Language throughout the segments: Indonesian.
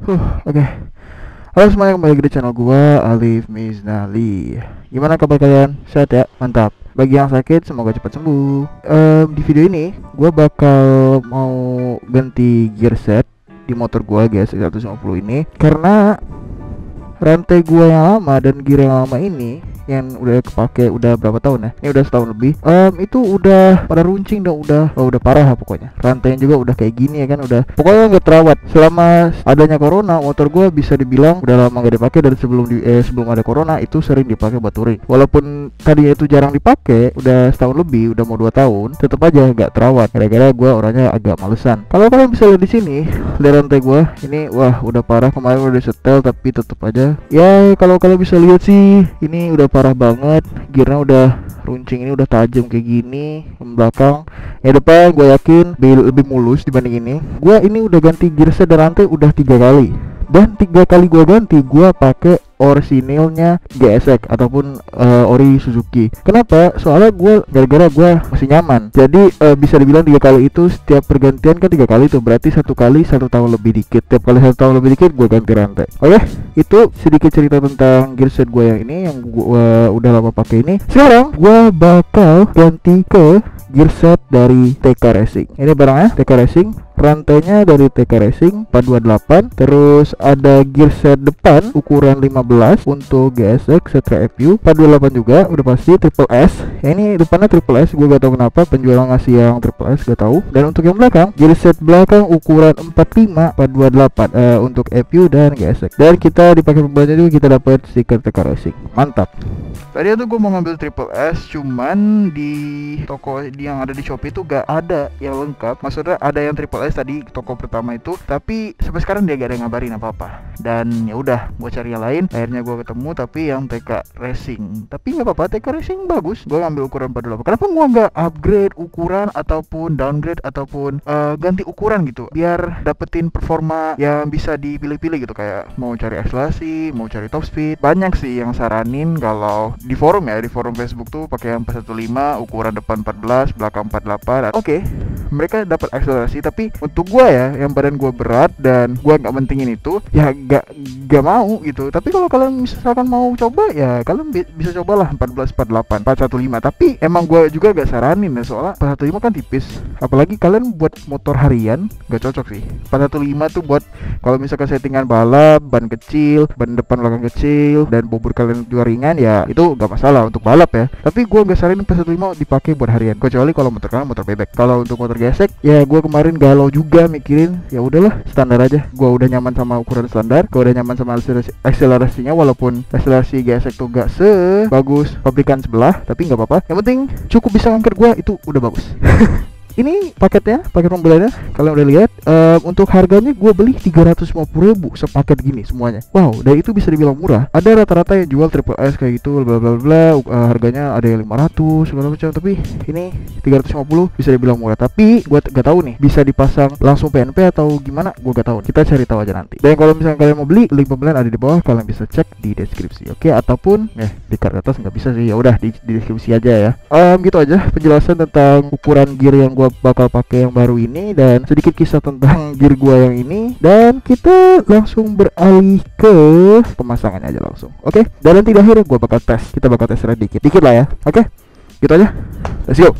Oke. Halo semuanya, kembali lagi di channel gua, Alif Miznali. Gimana kabar kalian? Sehat ya? Mantap. Bagi yang sakit, semoga cepat sembuh. Di video ini, gua bakal mau ganti gear set di motor gua, guys, 150 ini. Karena rantai gua yang lama dan gear yang lama ini yang udah kepake udah berapa tahun ya? Ini udah setahun lebih. Itu udah pada runcing dan udah parah lah pokoknya. Rantainya juga udah kayak gini ya kan, udah pokoknya nggak terawat. Selama adanya corona, motor gua bisa dibilang udah lama gak dipakai. Dari sebelum ada corona itu sering dipakai buat touring. Walaupun tadinya itu jarang dipakai, udah setahun lebih, udah mau 2 tahun, tetap aja nggak terawat. Gara-gara gua orangnya agak malesan. Kalau kalian bisa lihat di sini, lihat rantai gua ini, wah udah parah. Kemarin udah disetel tapi tetap aja. Ya kalau kalian bisa lihat sih, ini udah parah banget. Gearnya udah runcing, ini udah tajam kayak gini. Belakang ya, depan gue yakin lebih mulus dibanding ini. Gue ini udah ganti gear set dan rantai udah 3 kali, dan 3 kali gue ganti gue pakai orisinilnya GSX ataupun ori Suzuki. Kenapa? Soalnya gara-gara gue masih nyaman. Jadi bisa dibilang 3 kali itu setiap pergantian kan 3 kali tuh, berarti 1 kali 1 tahun lebih dikit. Tiap kali 1 tahun lebih dikit gue ganti rantai. Oke, itu sedikit cerita tentang gear set gue yang ini, yang gue udah lama pakai ini. Sekarang gue bakal ganti ke gear set dari TK Racing. Ini barangnya TK Racing, rantainya dari TK Racing 428. Terus ada gear set depan ukuran 15 untuk GSX Setra FU 428 juga, udah pasti triple S. Ya, ini depannya triple S, gue gak tahu kenapa penjual ngasih yang triple S, gak tahu. Dan untuk yang belakang, gear set belakang ukuran 45 428 untuk FU dan GSX. Dan kita dipakai pembeliannya juga kita dapat stiker TK Racing. Mantap. Tadi tuh gue mau ngambil triple S, cuman di toko yang ada di Shopee itu gak ada yang lengkap. Maksudnya ada yang triple S tadi toko pertama itu, tapi sampai sekarang dia gak ada yang ngabarin apa-apa. Dan ya udah, gue cari yang lain. Akhirnya gue ketemu tapi yang TK Racing. Tapi nggak apa-apa, TK Racing bagus. Gue ngambil ukuran 48. Kenapa gue nggak upgrade ukuran ataupun downgrade ataupun ganti ukuran gitu, biar dapetin performa yang bisa dipilih-pilih gitu. Kayak mau cari akselerasi, mau cari top speed. Banyak sih yang saranin kalau di forum ya, di forum Facebook tuh pakai yang 415, ukuran depan 14, belakang 48. Oke, mereka dapat akselerasi, tapi untuk gue ya, yang badan gue berat dan gue nggak mentingin itu, ya gak mau gitu. Tapi kalau kalian misalkan mau coba, ya kalian bisa cobalah 14, 48, 415. Tapi emang gue juga gak saranin ya, soalnya 415 kan tipis. Apalagi kalian buat motor harian gak cocok sih. 415 tuh buat kalau misalkan settingan balap, ban kecil, ban depan belakang kecil, dan bobot kalian juga ringan, ya itu gak masalah untuk balap ya. Tapi gue gak saranin 415 dipakai buat harian, kecuali kalau motor kalian motor bebek. Kalau untuk motor gesek, ya gue kemarin galau juga mikirin, ya udahlah standar aja. Gue udah nyaman sama ukuran standar, gue udah nyaman sama akselerasinya. Walaupun akselerasi GSX tuh gak sebagus pabrikan sebelah, tapi nggak apa-apa, yang penting cukup bisa ngangkat gua, itu udah bagus. Ini paketnya, paket pembeliannya kalian udah lihat. Untuk harganya gue beli 350.000 sepaket gini semuanya. Wow, dan itu bisa dibilang murah. Ada rata-rata yang jual triple S kayak gitu, bla bla bla, harganya ada yang 500 segala macam, tapi ini 350 bisa dibilang murah. Tapi gue gak tahu nih, bisa dipasang langsung PNP atau gimana, gue gak tahu. Kita cari tahu aja nanti. Dan kalau misalnya kalian mau beli, link pembelian ada di bawah, kalian bisa cek di deskripsi. Oke, ataupun di card atas nggak bisa sih, ya udah di deskripsi aja ya. Gitu aja penjelasan tentang ukuran gear yang gue bakal pakai yang baru ini, dan sedikit kisah tentang gear gua yang ini. Dan kita langsung beralih ke pemasangannya aja langsung. Oke, dan nanti di akhir gua bakal tes, kita bakal tes dikit lah ya. Oke, gitu aja, let's go.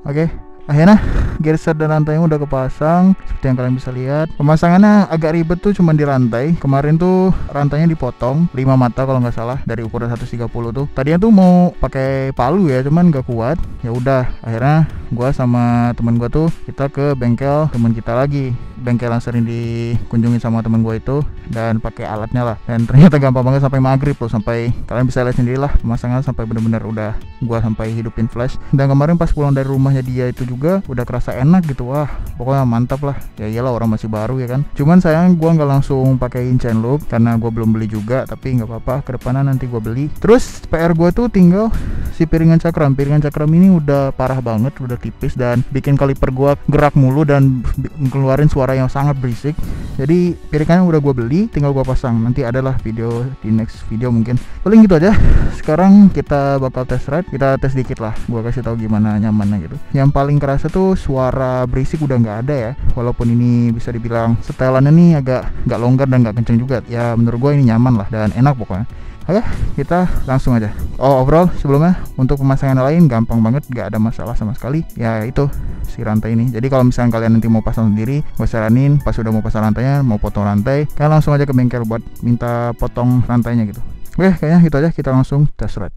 Oke. Akhirnya gearset dan rantainya udah kepasang. Seperti yang kalian bisa lihat, pemasangannya agak ribet tuh, cuman di rantai. Kemarin tuh rantainya dipotong 5 mata kalau nggak salah, dari ukuran 130 tuh. Tadinya tuh mau pakai palu ya, cuman nggak kuat. Ya udah, akhirnya gua sama temen gua tuh kita ke bengkel temen kita lagi, bengkel yang sering dikunjungi sama temen gua itu, dan pakai alatnya lah. Dan ternyata gampang banget sampai maghrib loh, sampai kalian bisa lihat sendiri lah pemasangan sampai bener-bener udah gua sampai hidupin flash. Dan kemarin pas pulang dari rumahnya dia itu juga udah kerasa enak gitu. Wah, pokoknya mantap lah. Ya iyalah, orang masih baru ya kan. Cuman sayang gua nggak langsung pakein chain loop karena gua belum beli juga, tapi nggak apa-apa, kedepannya nanti gua beli. Terus PR gua tuh tinggal si piringan cakram. Piringan cakram ini udah parah banget, udah tipis, dan bikin kaliper gua gerak mulu dan ngeluarin suara yang sangat berisik. Jadi piringannya udah gua beli, tinggal gua pasang. Nanti adalah video di next video mungkin. Paling gitu aja. Sekarang kita bakal test ride, kita tes dikit lah. Gua kasih tahu gimana nyamannya gitu. Yang paling kerasa tuh suara berisik udah nggak ada ya. Walaupun ini bisa dibilang setelannya nih agak nggak longgar dan nggak kenceng juga. Ya menurut gua ini nyaman lah dan enak pokoknya. Oke, kita langsung aja. Overall sebelumnya untuk pemasangan lain gampang banget, nggak ada masalah sama sekali. Ya itu si rantai ini. Jadi kalau misalnya kalian nanti mau pasang sendiri, gue saranin pas udah mau pasang rantainya, mau potong rantai, kalian langsung aja ke bengkel buat minta potong rantainya gitu. Oke, kayaknya gitu aja, kita langsung test ride.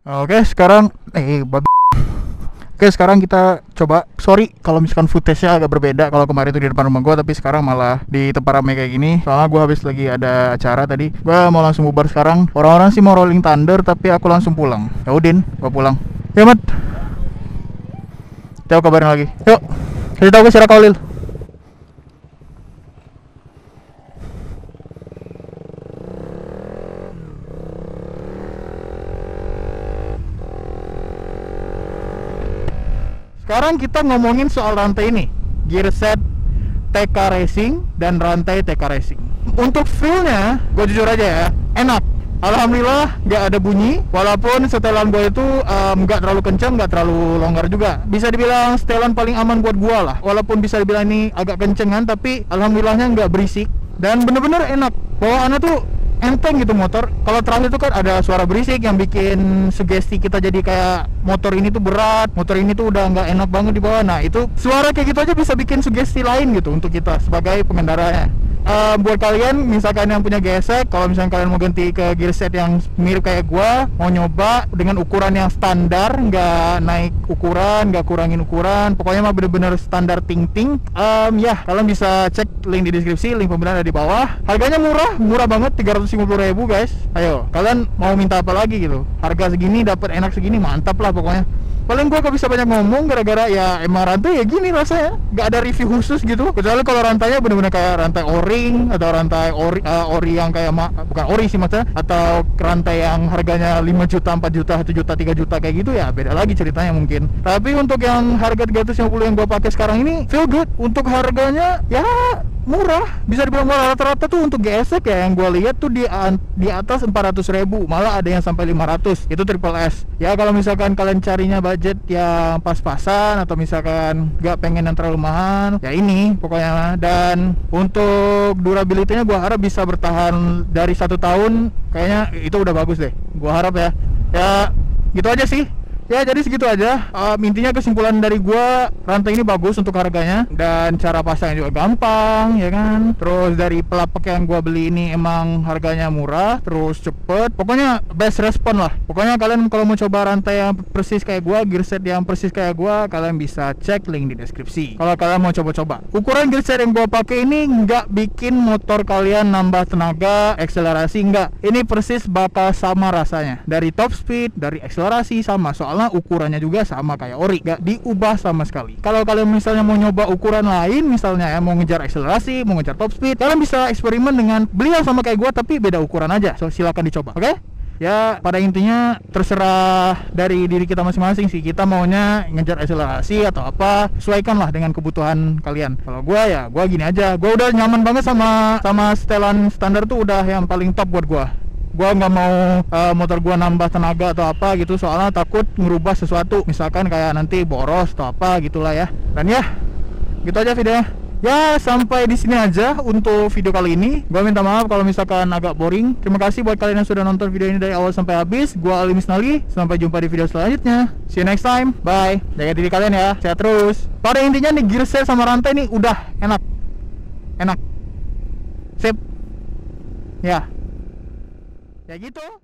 Oke, sekarang Oke, sekarang kita coba. Sorry kalau misalkan footage-nya agak berbeda. Kalau kemarin itu di depan rumah gua, tapi sekarang malah di tempat ramai kayak gini. Soalnya gua habis lagi ada acara tadi. Gua mau langsung bubar sekarang. Orang-orang sih mau rolling thunder, tapi aku langsung pulang. Ya udin, gua pulang. Ya mat. Kita kabarin lagi. Yuk, kasih tahu ke si Rakolil. Sekarang kita ngomongin soal rantai ini, gearset TK Racing dan rantai TK Racing. Untuk feel-nya, gue jujur aja ya, enak. Alhamdulillah nggak ada bunyi, walaupun setelan gue itu nggak terlalu kencang, nggak terlalu longgar juga. Bisa dibilang setelan paling aman buat gue lah. Walaupun bisa dibilang ini agak kencengan, tapi alhamdulillahnya nggak berisik dan bener-bener enak. Bawaannya tuh enteng gitu motor. Kalau terakhir itu kan ada suara berisik yang bikin sugesti kita jadi kayak motor ini tuh berat, motor ini tuh udah nggak enak banget di bawah. Nah itu suara kayak gitu aja bisa bikin sugesti lain gitu untuk kita sebagai pengendaranya. Buat kalian misalkan yang punya gesek, kalau misalkan kalian mau ganti ke gearset yang mirip kayak gua, mau nyoba dengan ukuran yang standar, nggak naik ukuran, nggak kurangin ukuran, pokoknya mah bener-bener standar ting-ting. Ya kalian bisa cek link di deskripsi, link pembelian ada di bawah. Harganya murah banget, 350.000 guys. Ayo kalian mau minta apa lagi gitu, harga segini dapat enak segini, mantap lah pokoknya. Paling gua gak bisa banyak ngomong gara-gara ya emang rantai ya gini rasanya, gak ada review khusus gitu. Kecuali kalau rantainya bener-bener kayak rantai o-ring atau rantai ori yang kayak bukan ori sih maksudnya, atau rantai yang harganya 5 juta, 4 juta, 1 juta, 3 juta kayak gitu ya beda lagi ceritanya mungkin. Tapi untuk yang harga 350 yang gua pakai sekarang ini feel good. Untuk harganya ya murah, bisa dibilang murah. Rata-rata tuh untuk gesek ya yang gue lihat tuh di atas 400.000, malah ada yang sampai 500. Itu triple S. Ya kalau misalkan kalian carinya budget yang pas-pasan atau misalkan gak pengen yang terlalu mahal, ya ini pokoknya. Dan untuk durability-nya gue harap bisa bertahan dari 1 tahun. Kayaknya itu udah bagus deh. Gue harap ya. Ya gitu aja sih. Ya jadi segitu aja. Intinya kesimpulan dari gua, rantai ini bagus untuk harganya dan cara pasangnya juga gampang ya kan. Terus dari pelapak yang gua beli ini emang harganya murah, terus cepet. Pokoknya best respon lah. Pokoknya kalian kalau mau coba rantai yang persis kayak gua, gearset yang persis kayak gua, kalian bisa cek link di deskripsi kalau kalian mau coba-coba. Ukuran gearset yang gua pakai ini nggak bikin motor kalian nambah tenaga, akselerasi nggak. Ini persis bakal sama rasanya. Dari top speed, dari akselerasi sama. Soalnya ukurannya juga sama kayak ori, gak diubah sama sekali. Kalau kalian misalnya mau nyoba ukuran lain, misalnya ya mau ngejar akselerasi, mau ngejar top speed, kalian bisa eksperimen dengan beli yang sama kayak gua tapi beda ukuran aja. So silakan dicoba, oke? Ya pada intinya terserah dari diri kita masing-masing sih. Kita maunya ngejar akselerasi atau apa, sesuaikanlah dengan kebutuhan kalian. Kalau gua ya gua gini aja. Gua udah nyaman banget sama setelan standar tuh udah yang paling top buat gua. Gua nggak mau motor gua nambah tenaga atau apa gitu, soalnya takut ngerubah sesuatu, misalkan kayak nanti boros atau apa gitulah ya. Dan ya gitu aja videonya. Ya, sampai di sini aja untuk video kali ini. Gua minta maaf kalau misalkan agak boring. Terima kasih buat kalian yang sudah nonton video ini dari awal sampai habis. Gua Ali Misnali. Sampai jumpa di video selanjutnya. See you next time. Bye. Jaga diri kalian ya. Sehat terus. Pada intinya nih, gear set sama rantai nih udah enak. Enak. Sip. Ya. Ya gitu.